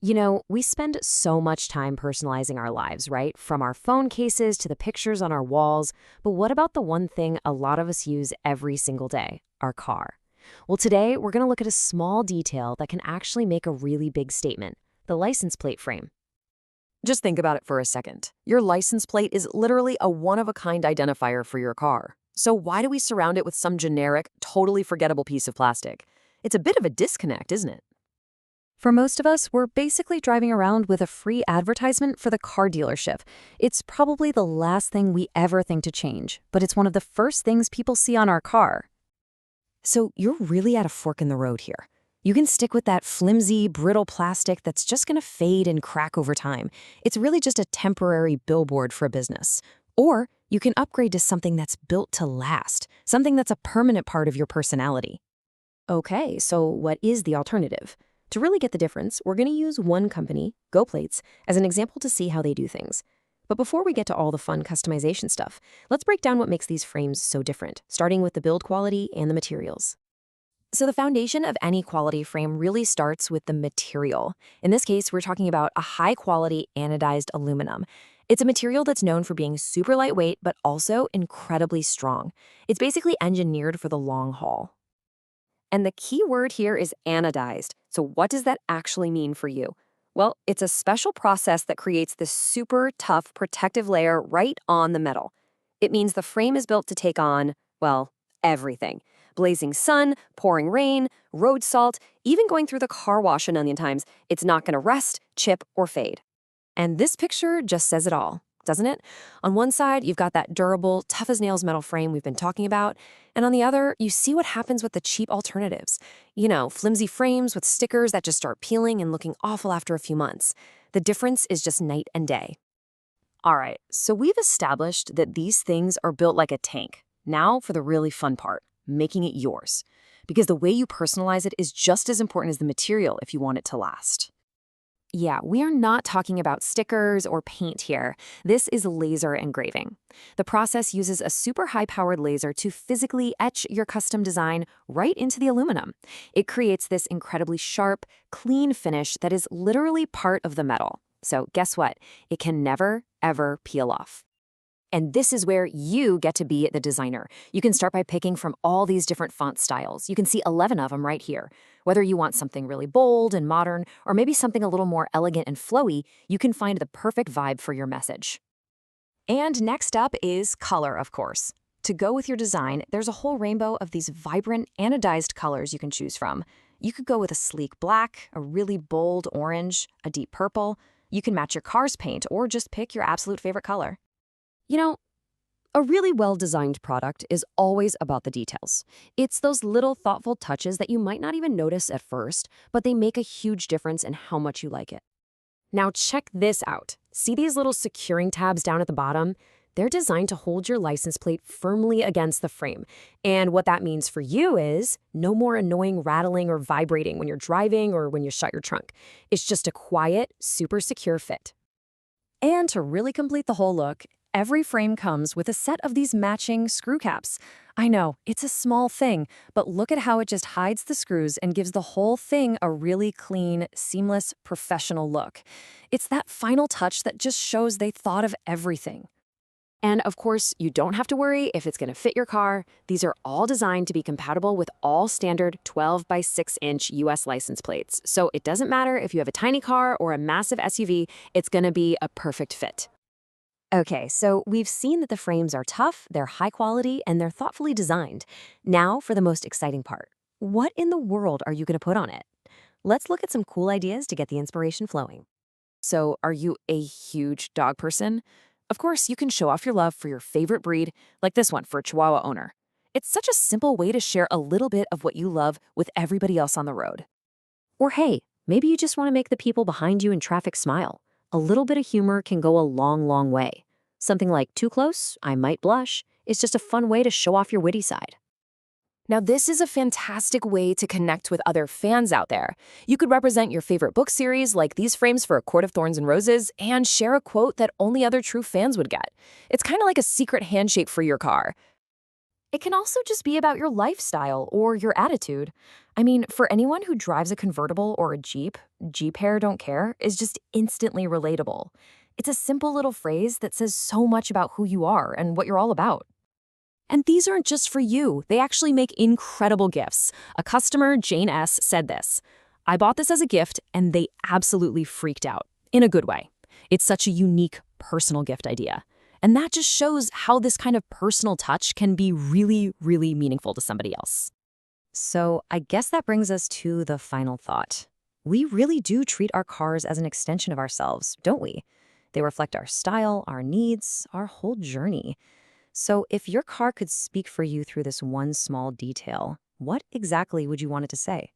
We spend so much time personalizing our lives, right? From our phone cases to the pictures on our walls. But what about the one thing a lot of us use every single day, our car? Well, today we're going to look at a small detail that can actually make a really big statement, the license plate frame. Just think about it for a second. Your license plate is literally a one-of-a-kind identifier for your car. So why do we surround it with some generic, totally forgettable piece of plastic? It's a bit of a disconnect, isn't it? For most of us, we're basically driving around with a free advertisement for the car dealership. It's probably the last thing we ever think to change, but it's one of the first things people see on our car. So you're really at a fork in the road here. You can stick with that flimsy, brittle plastic that's just going to fade and crack over time. It's really just a temporary billboard for a business. Or you can upgrade to something that's built to last, something that's a permanent part of your personality. Okay, so what is the alternative? To really get the difference, we're going to use one company, GoPlates, as an example to see how they do things. But before we get to all the fun customization stuff, let's break down what makes these frames so different, starting with the build quality and the materials. So the foundation of any quality frame really starts with the material. In this case, we're talking about a high-quality anodized aluminum. It's a material that's known for being super lightweight, but also incredibly strong. It's basically engineered for the long haul. And the key word here is anodized. So what does that actually mean for you? Well, it's a special process that creates this super tough protective layer right on the metal. It means the frame is built to take on, well, everything. Blazing sun, pouring rain, road salt, even going through the car wash a million times, it's not going to rust, chip, or fade. And this picture just says it all, doesn't it? On one side, you've got that durable, tough-as-nails metal frame we've been talking about, and on the other, you see what happens with the cheap alternatives. Flimsy frames with stickers that just start peeling and looking awful after a few months. The difference is just night and day. All right, so we've established that these things are built like a tank. Now for the really fun part, making it yours. Because the way you personalize it is just as important as the material if you want it to last. Yeah, we are not talking about stickers or paint here. This is laser engraving. The process uses a super high-powered laser to physically etch your custom design right into the aluminum. It creates this incredibly sharp, clean finish that is literally part of the metal. So guess what? It can never, ever peel off. And this is where you get to be the designer. You can start by picking from all these different font styles. You can see 11 of them right here. Whether you want something really bold and modern, or maybe something a little more elegant and flowy, you can find the perfect vibe for your message. And next up is color, of course. To go with your design, there's a whole rainbow of these vibrant, anodized colors you can choose from. You could go with a sleek black, a really bold orange, a deep purple. You can match your car's paint, or just pick your absolute favorite color. A really well-designed product is always about the details. It's those little thoughtful touches that you might not even notice at first, but they make a huge difference in how much you like it. Now check this out. See these little securing tabs down at the bottom? They're designed to hold your license plate firmly against the frame. And what that means for you is no more annoying rattling or vibrating when you're driving or when you shut your trunk. It's just a quiet, super secure fit. And to really complete the whole look, every frame comes with a set of these matching screw caps. I know, it's a small thing, but look at how it just hides the screws and gives the whole thing a really clean, seamless, professional look. It's that final touch that just shows they thought of everything. And of course, you don't have to worry if it's going to fit your car. These are all designed to be compatible with all standard 12 by 6-inch US license plates. So it doesn't matter if you have a tiny car or a massive SUV, it's going to be a perfect fit. Okay, so we've seen that the frames are tough, they're high quality, and they're thoughtfully designed. Now for the most exciting part. What in the world are you going to put on it? Let's look at some cool ideas to get the inspiration flowing. So, are you a huge dog person? Of course, you can show off your love for your favorite breed, like this one for a Chihuahua owner. It's such a simple way to share a little bit of what you love with everybody else on the road. Or hey, maybe you just want to make the people behind you in traffic smile. A little bit of humor can go a long, long way. Something like too close, I might blush, is just a fun way to show off your witty side. Now, this is a fantastic way to connect with other fans out there. You could represent your favorite book series, like these frames for A Court of Thorns and Roses, and share a quote that only other true fans would get. It's kind of like a secret handshake for your car. It can also just be about your lifestyle or your attitude. I mean, for anyone who drives a convertible or a Jeep, Jeep hair don't care is just instantly relatable. It's a simple little phrase that says so much about who you are and what you're all about. And these aren't just for you. They actually make incredible gifts. A customer, Jane S., said this: "I bought this as a gift and they absolutely freaked out. In a good way. It's such a unique, personal gift idea." And that just shows how this kind of personal touch can be really, really meaningful to somebody else. So I guess that brings us to the final thought. We really do treat our cars as an extension of ourselves, don't we? They reflect our style, our needs, our whole journey. So if your car could speak for you through this one small detail, what exactly would you want it to say?